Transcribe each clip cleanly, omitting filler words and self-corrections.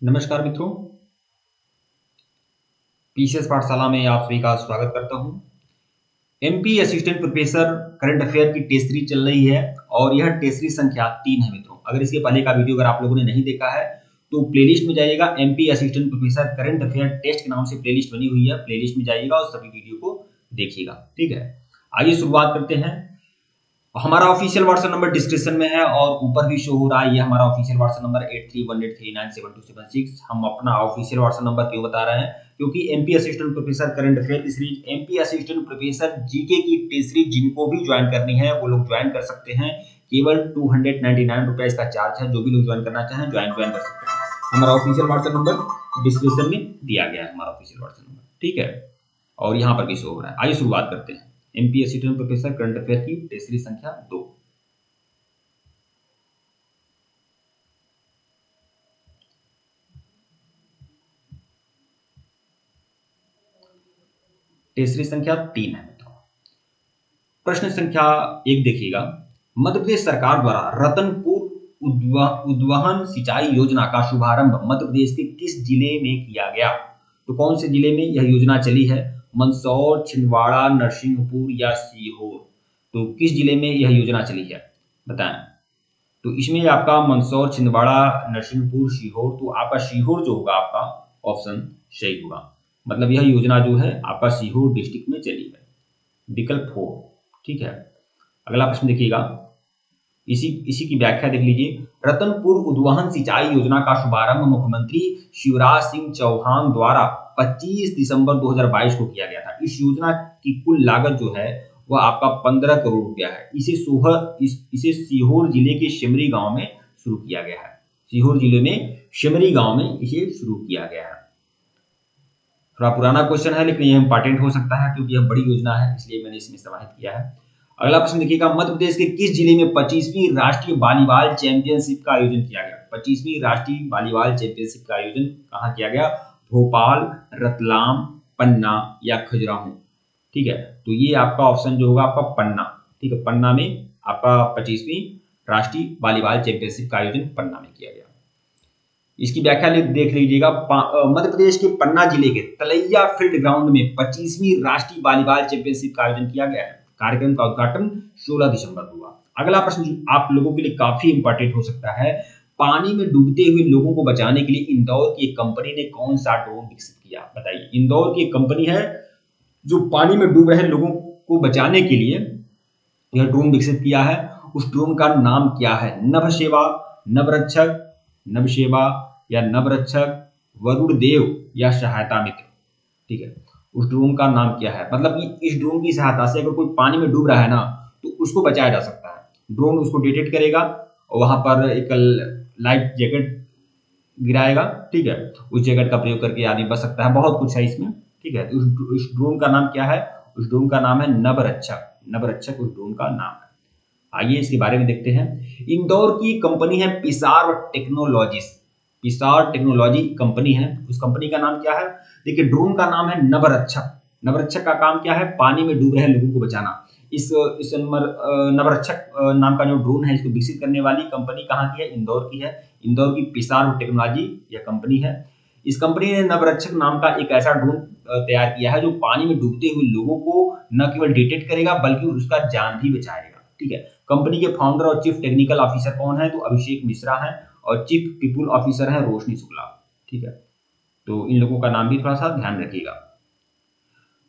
नमस्कार मित्रों, पीसीएस पाठशाला में आप सभी का स्वागत करता हूं। MP assistant professor current affair की टेस्ट सीरीज चल रही है और यह टेस्ट सीरीज संख्या 3 है मित्रों। अगर इसके पहले का वीडियो अगर आप लोगों ने नहीं देखा है तो प्लेलिस्ट में जाइएगा, MP assistant professor current affair test के नाम से प्लेलिस्ट बनी हुई है, प्लेलिस्ट में जाइएगा और सभी वीडियो को देखिएगा। ठीक है, आइए शुरुआत करते हैं। हमारा ऑफिशियल व्हाट्सएप नंबर डिस्क्रिप्शन में है और ऊपर भी शो हो रहा है। ये हमारा ऑफिशियल व्हाट्सएप नंबर 8318397276। हम अपना ऑफिशियल व्हाट्सएप नंबर क्यों बता रहे हैं? क्योंकि MP assistant professor current affair की series, MP assistant professor GK की टेस्ट सीरीज जिनको भी ज्वाइन करनी है वो लोग ज्वाइन कर सकते हैं। केवल 299 रुपए इसका चार्ज है। जो भी लोग ज्वाइन करना चाहें ज्वाइन कर सकते हैं। हमारा ऑफिशियल व्हाट्सएप नंबर डिस्क्रिप्शन में दिया गया है, हमारा ऑफिशियल व्हाट्सएप नंबर। ठीक है, और यहाँ पर भी शो हो रहा है। आइए शुरुआत करते हैं। MP assistant professor current affair की टेस्ट सीरीज संख्या 2। टेस्ट सीरीज संख्या 3 है मित्रों। प्रश्न संख्या 1 देखिएगा। मध्य प्रदेश सरकार द्वारा रतनपुर उद्वहन सिंचाई योजना का शुभारंभ मध्य प्रदेश के किस जिले में किया गया? तो कौन से जिले में यह योजना चली है? मंदसौर, छिंदवाड़ा, नरसिंहपुर या सीहोर? तो किस जिले में यह योजना चली है बताएं। तो इसमें आपका मंदसौर, छिंदवाड़ा, नरसिंहपुर, सीहोर, तो आपका सीहोर जो होगा आपका ऑप्शन सही होगा। मतलब यह योजना जो है आपका सीहोर डिस्ट्रिक्ट में चली है, विकल्प 4। ठीक है, अगला प्रश्न देखिएगा। इसी की व्याख्या देख लीजिए। रतनपुर उद्वहन सिंचाई योजना का शुभारंभ मुख्यमंत्री शिवराज सिंह चौहान द्वारा 25 दिसंबर 2022 को किया गया था। इस योजना की कुल लागत जो है वह आपका 15 करोड़ रुपया है। इसे सीहोर जिले के शिमरी गांव में शुरू किया गया है। सीहोर जिले में शिमरी गांव में इसे शुरू किया गया है। थोड़ा पुराना क्वेश्चन है लेकिन यह इंपॉर्टेंट हो सकता है क्योंकि यह बड़ी योजना है, इसलिए मैंने इसमें समाहित किया है। अगला प्रश्न देखिएगा। मध्य प्रदेश के किस जिले में 25वीं राष्ट्रीय वॉलीबॉल चैंपियनशिप का आयोजन किया गया? 25वीं राष्ट्रीय वॉलीबॉल चैंपियनशिप का आयोजन कहाँ किया गया? भोपाल, रतलाम, पन्ना या खजुराहो? ठीक है, तो ये आपका ऑप्शन जो होगा आपका पन्ना। ठीक है, पन्ना में आपका 25वीं राष्ट्रीय वॉलीबॉल चैंपियनशिप का आयोजन पन्ना में किया गया। इसकी व्याख्या देख लीजिएगा। मध्य प्रदेश के पन्ना जिले के तलैया फील्ड ग्राउंड में 25वीं राष्ट्रीय वॉलीबॉल चैंपियनशिप का आयोजन किया गया है। कार्यक्रम का उद्घाटन 16 दिसंबर को हुआ। अगला प्रश्न जो आप लोगों के लिए काफी इंपॉर्टेंट हो सकता है। पानी में डूबते हुए लोगों को बचाने के लिए इंदौर की एक कंपनी ने कौन सा ड्रोन विकसित किया? बताइए। इंदौर की एक कंपनी है जो पानी में डूब रहे लोगों को बचाने के लिए यह ड्रोन विकसित किया है। उस ड्रोन का नाम क्या है? नभसेवा, नवरक्षक, नवसेवा या नवरक्षक, वरुण देव या सहायता मित्र? ठीक है, उस ड्रोन का नाम क्या है? मतलब कि इस ड्रोन की सहायता से अगर कोई पानी में डूब रहा है ना तो उसको बचाया जा सकता है। ड्रोन उसको डिटेक्ट करेगा और वहां पर एक लाइफ जैकेट गिराएगा। ठीक है, उस जैकेट का प्रयोग करके आदमी बच सकता है। बहुत कुछ है इसमें। ठीक है, तो उस ड्रोन का नाम क्या है? उस ड्रोन का नाम है नवरक्षक। नवरक्षक उस ड्रोन का नाम है। आइए इसके बारे में देखते हैं। इंदौर की कंपनी है पिसार टेक्नोलॉजीज। पिसार टेक्नोलॉजी कंपनी है, उस कंपनी का नाम क्या है? देखिए, ड्रोन का नाम है नवरक्षक। नवरक्षक का काम क्या है? पानी में डूब रहे लोगों को बचाना। इस नवरक्षक नाम का जो ड्रोन है इसको विकसित करने वाली कंपनी कहाँ की है? इंदौर की है। इंदौर की पिसार टेक्नोलॉजी यह कंपनी है। इस कंपनी ने नवरक्षक नाम का एक ऐसा ड्रोन तैयार किया है जो पानी में डूबते हुए लोगों को न केवल डिटेक्ट करेगा बल्कि उसका जान भी बचाएगा। ठीक है, कंपनी के फाउंडर और चीफ टेक्निकल ऑफिसर कौन है? तो अभिषेक मिश्रा है और चीफ पीपल ऑफिसर है रोशनी शुक्ला। ठीक है, तो इन लोगों का नाम भी थोड़ा सा ध्यान रखिएगा।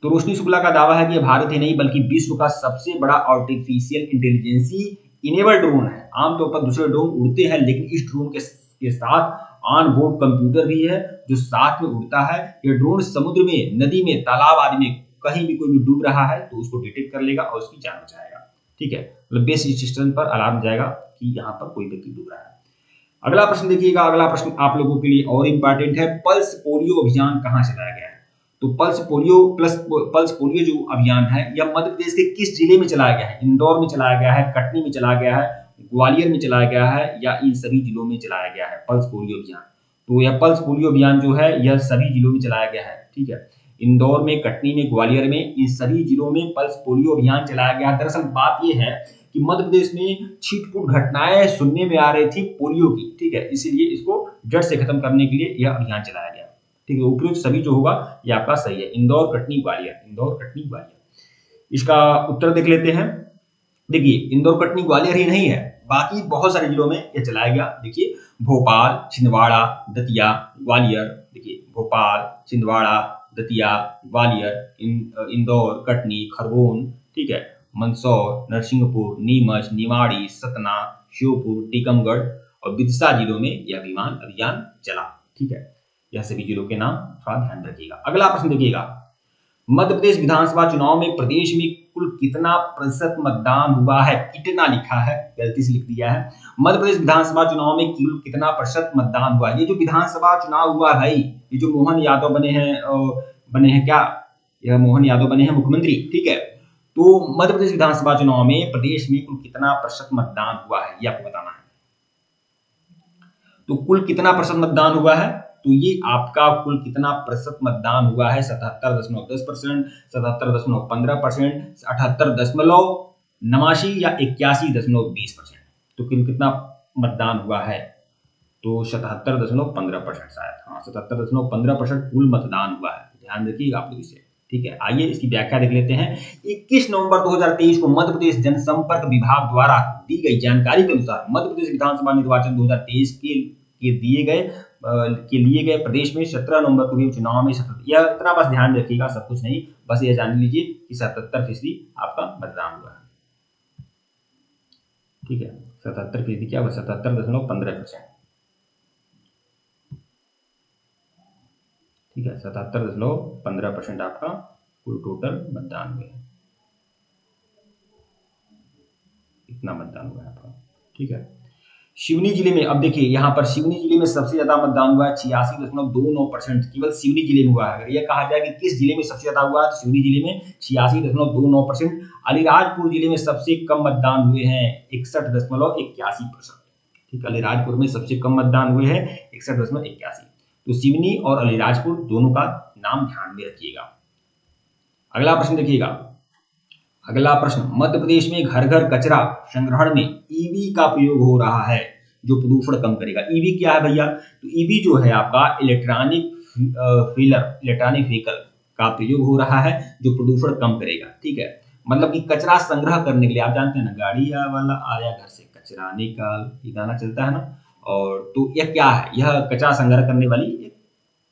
तो रोशनी शुक्ला का दावा है कि भारत ही नहीं बल्कि विश्व का सबसे बड़ा आर्टिफिशियल इंटेलिजेंसी इनेबल ड्रोन है। आमतौर पर दूसरे ड्रोन उड़ते हैं लेकिन इस ड्रोन के साथ ऑन बोर्ड कंप्यूटर भी है जो साथ में उड़ता है। यह ड्रोन समुद्र में, नदी में, तालाब आदि में कहीं भी कोई भी डूब रहा है तो उसको डिटेक्ट कर लेगा और उसकी जान बचाएगा। ठीक है, मतलब बेस स्टेशन पर अलार्म जाएगा कि यहाँ पर कोई व्यक्ति डूब रहा है। अगला प्रश्न देखिएगा। अगला प्रश्न आप लोगों के लिए और इंपॉर्टेंट है। पल्स पोलियो अभियान कहाँ चलाया गया है? तो पल्स पोलियो जो अभियान है यह मध्य प्रदेश के किस जिले में चलाया गया है? इंदौर में चलाया गया है, कटनी में चलाया गया है, ग्वालियर में चलाया गया है या इन सभी जिलों में चलाया गया है पल्स पोलियो अभियान? तो यह पल्स पोलियो अभियान जो है यह सभी जिलों में चलाया गया है। ठीक है, इंदौर में, कटनी में, ग्वालियर में, इन सभी जिलों में पल्स पोलियो अभियान चलाया गया। दरअसल बात यह है कि मध्य प्रदेश में छिटपुट घटनाएं सुनने में आ रही थी पोलियो की, ठीक है, इसीलिए इसको जड़ से खत्म करने के लिए यह अभियान चलाया गया, ठीक है। उपयुक्त सभी जो होगा ये आपका सही है, इंदौर, कटनी, ग्वालियर, इंदौर, कटनी, ग्वालियर। इसका उत्तर देख लेते हैं। देखिए इंदौर, कटनी, ग्वालियर ही नहीं है, बाकी बहुत सारे जिलों में यह चलाया गया। देखिए भोपाल, छिंदवाड़ा, दतिया, ग्वालियर, देखिए भोपाल, छिंदवाड़ा, दतिया, ग्वालियर, इंदौर, कटनी, खरगोन, ठीक है, मंदसौर, नरसिंहपुर, नीमच, निवाड़ी, सतना, श्योपुर, टीकमगढ़ और विदिशा जिलों में यह अभियान चला, ठीक है। यह सभी जिलों के नाम थोड़ा ध्यान रखिएगा। अगला प्रश्न देखिएगा, मध्य प्रदेश विधानसभा चुनाव में प्रदेश में कुल कितना प्रतिशत मतदान हुआ है? कितना लिखा है, गलती से लिख दिया है। मध्य प्रदेश विधानसभा चुनाव में कुल कितना प्रतिशत मतदान हुआ है? ये जो विधानसभा चुनाव हुआ भाई, ये जो मोहन यादव बने हैं क्या, यह मोहन यादव बने हैं मुख्यमंत्री, ठीक है। तो मध्य प्रदेश विधानसभा चुनाव में प्रदेश में कुल कितना प्रतिशत मतदान हुआ है, ये आपको बताना है। तो कुल कितना प्रतिशत मतदान हुआ है, तो ये आपका कुल कितना प्रतिशत मतदान हुआ है, 77.10%, 77.15%, 78.89 या 81.20%। तो कितना मतदान हुआ है, तो 77.15% शायद, हाँ 77.15% कुल मतदान हुआ है, ध्यान रखिएगा आप लोग इसे, ठीक है। आइए इसकी व्याख्या देख लेते हैं। 21 नवंबर 2023 को मध्य प्रदेश जनसंपर्क विभाग द्वारा दी गई जानकारी के अनुसार मध्य प्रदेश विधानसभा निर्वाचन 2023 के लिए गए प्रदेश में 17 नवंबर को भी चुनाव में यह इतना बस ध्यान रखिएगा, सब कुछ नहीं, बस ये जान लीजिए कि 77% आपका मतदान हुआ है, ठीक है। 77% क्या हुआ, 77.15%, ठीक है। 77.15% आपका कुल टोटल मतदान हुआ है, इतना मतदान हुआ है आपका, ठीक है। सिवनी जिले में, अब देखिए यहाँ पर सिवनी जिले में सबसे ज्यादा मतदान हुआ है, 86.29%, केवल सिवनी जिले में हुआ है। अगर यह कहा जाए कि किस जिले में सबसे ज्यादा हुआ है, तो सिवनी जिले में 86.29%। अलीराजपुर जिले में सबसे कम मतदान हुए हैं, 61.81%, ठीक है। अलीराजपुर में सबसे कम मतदान हुए हैं 61.81। तो सिवनी और अलीराजपुर दोनों का नाम ध्यान में रखिएगा। अगला प्रश्न देखिएगा, अगला प्रश्न, मध्य प्रदेश में घर घर कचरा संग्रहण में ईवी का प्रयोग हो रहा है जो प्रदूषण कम करेगा। ईवी क्या है भैया, तो ईवी जो है आपका इलेक्ट्रॉनिक व्हीकल का प्रयोग हो रहा है जो प्रदूषण कम करेगा, ठीक है। मतलब कि कचरा संग्रह करने के लिए, आप जानते हैं ना, गाड़ी वाला आया घर से कचरा निकाल, ये गाना चलता है ना, और तो यह क्या है, यह कचरा संग्रह करने वाली एक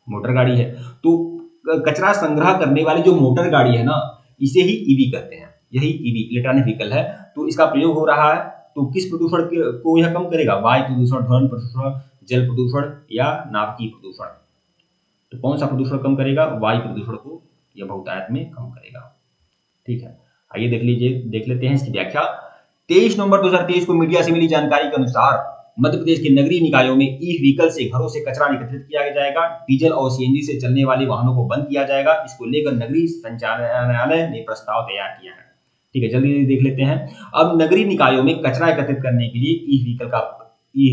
मोटर गाड़ी है। तो कचरा संग्रह करने वाली जो मोटर गाड़ी है ना, इसे ही ईवी कहते हैं, यही ईवी इलेक्ट्रॉनिक व्हीकल है। तो इसका प्रयोग हो रहा है, तो किस प्रदूषण को यह कम करेगा, वायु प्रदूषण, ध्वनि प्रदूषण, जल प्रदूषण या नाभिकीय प्रदूषण। तो कौन सा प्रदूषण कम करेगा, वायु प्रदूषण को यह बहुतायत में कम करेगा, ठीक है। आइए देख लेते हैं इसकी व्याख्या। 23 नवंबर 2023 को मीडिया से मिली जानकारी के अनुसार मध्य प्रदेश के नगरीय निकायों में ई व्हीकल से घरों से कचरा एकत्रित किया जाएगा। डीजल और सीएनजी से चलने वाले वाहनों को बंद किया जाएगा। इसको लेकर नगरीय संचालनालय ने प्रस्ताव तैयार किया है, ठीक है। जल्दी देख लेते हैं। अब नगरीय निकायों में कचरा एकत्रित करने के लिए ई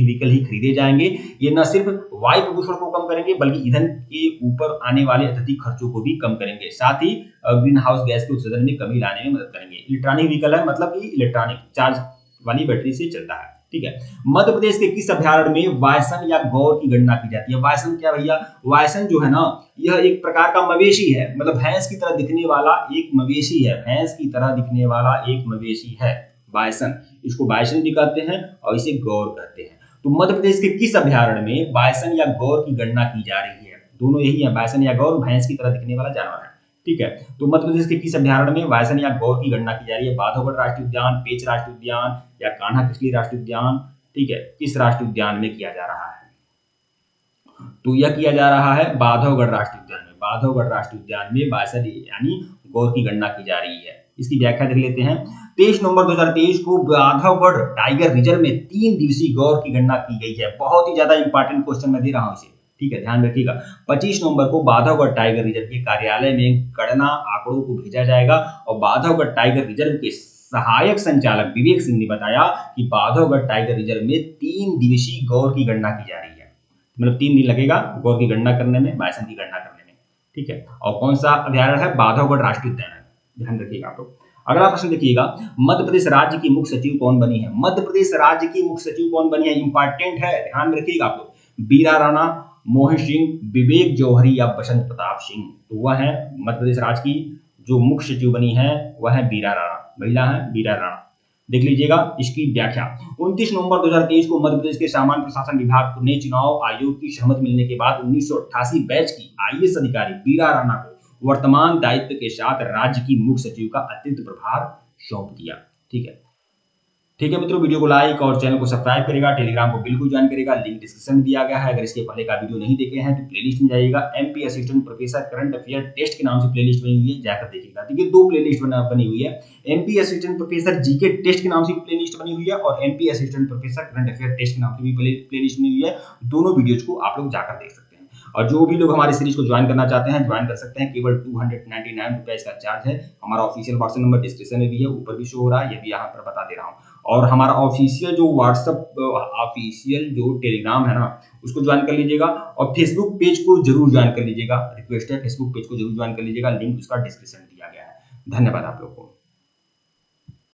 व्हीकल ही खरीदे जाएंगे। ये न सिर्फ वायु प्रदूषण को कम करेंगे बल्कि ईंधन के ऊपर आने वाले अत्यधिक खर्चों को भी कम करेंगे, साथ ही ग्रीन हाउस गैस के उत्सर्जन में कमी लाने में मदद करेंगे। इलेक्ट्रॉनिक व्हीकल है, मतलब कि इलेक्ट्रॉनिक चार्ज वाली बैटरी से चलता है, ठीक है। मध्य प्रदेश के किस अभ्यारण्य में वायसन या गौर की गणना की जाती है? वायसन क्या भैया, वायसन जो है ना, यह एक प्रकार का मवेशी है, मतलब भैंस की तरह दिखने वाला एक मवेशी है, भैंस की तरह दिखने वाला एक मवेशी है वायसन। इसको वायसन भी कहते हैं और इसे गौर कहते हैं। तो मध्य प्रदेश के किस अभ्यारण्य में वायसन या गौर की गणना की जा रही है? दोनों यही है, वायसन या गौर, भैंस की तरह दिखने वाला जानवर है, ठीक है। तो मध्य प्रदेश के किस अभ्यारण्य में वायसन या गौर की गणना की जा रही है? बांधवगढ़ राष्ट्रीय उद्यान, पेंच राष्ट्रीय उद्यान या कान्हा किसली राष्ट्रीय उद्यान, ठीक है। किस राष्ट्रीय उद्यान में किया जा रहा है? तो यह किया जा रहा है बांधवगढ़ राष्ट्रीय उद्यान में। बांधवगढ़ राष्ट्रीय उद्यान में वायसन यानी गौर की गणना की जा रही है। इसकी व्याख्या देख लेते हैं। 23 नवंबर 2023 को बांधवगढ़ टाइगर रिजर्व में 3 दिवसीय गौर की गणना की गई है। बहुत ही ज्यादा इंपॉर्टेंट क्वेश्चन मैं दे रहा हूं इसे, ठीक है, ध्यान रखिएगा। 25 नवंबर को बांधवगढ़ टाइगर रिजर्व के कार्यालय में गणना आंकड़ों को भेजा जाएगा और बांधवगढ़ टाइगर रिजर्व के सहायक संचालक विवेक सिंह ने बताया कि बांधवगढ़ टाइगर रिजर्व में 3 दिवसीय गौर की गणना की जा रही है। मतलब 3 दिन लगेगा गौर की गणना करने में, बायसन की गणना करने में, ठीक है। और कौन सा अभ्यारण्य है? बांधवगढ़ राष्ट्रीय उद्यान है, ध्यान रखिएगा आप लोग। अगला प्रश्न देखिएगा, मध्य प्रदेश राज्य की मुख्य सचिव कौन बनी है? मध्य प्रदेश राज्य की मुख्य सचिव कौन बनी है? इंपॉर्टेंट है, ध्यान में रखिएगा आप लोग। बीरा राणा, मोहन सिंह, विवेक जौहरी या बसंत प्रताप सिंह? तो वह है मध्य प्रदेश राज्य की जो मुख्य सचिव बनी है वह है बीरा राणा, महिला है बीरा राणा। देख लीजिएगा इसकी व्याख्या। 29 नवंबर 2023 को मध्य प्रदेश के सामान्य प्रशासन विभाग ने चुनाव आयोग की सहमति मिलने के बाद 1988 बैच की आईएएस अधिकारी बीरा राणा को वर्तमान दायित्व के साथ राज्य की मुख्य सचिव का अतिरिक्त प्रभार सौंप दिया। ठीक है, ठीक है मित्रों, वीडियो को लाइक और चैनल को सब्सक्राइब करेगा, टेलीग्राम को बिल्कुल ज्वाइन करेगा, लिंक डिस्क्रिप्शन में दिया गया है। अगर इसके पहले का वीडियो नहीं देखे हैं तो प्लेलिस्ट में जाइएगा, MP assistant professor current affair test के नाम से प्लेलिस्ट बनी हुई है, जाकर देखिएगा। देखिए 2 प्लेलिस्ट बनी हुई है, MP assistant professor GK test के नाम से प्लेलिस्ट बनी हुई है और MP assistant professor current affair test के नाम से भी प्लेलिस्ट बनी हुई है। दोनों वीडियोज को आप लोग जाकर देख सकते हैं। और जो भी लोग हमारी सीरीज को ज्वाइन करना चाहते हैं ज्वाइन कर सकते हैं, केवल 299 रुपए इसका चार्ज है। हमारा ऑफिशियल व्हाट्सएप नंबर डिस्क्रिप्शन में भी है, ऊपर भी शो हो रहा है, ये भी यहाँ पर बता दे रहा हूँ। और हमारा ऑफिशियल जो व्हाट्सएप ऑफिशियल जो टेलीग्राम है ना उसको ज्वाइन कर लीजिएगा और फेसबुक पेज को जरूर ज्वाइन कर लीजिएगा। रिक्वेस्ट है, फेसबुक पेज को जरूर ज्वाइन कर लीजिएगा, लिंक उसका डिस्क्रिप्शन में दिया गया है। धन्यवाद आप लोग को।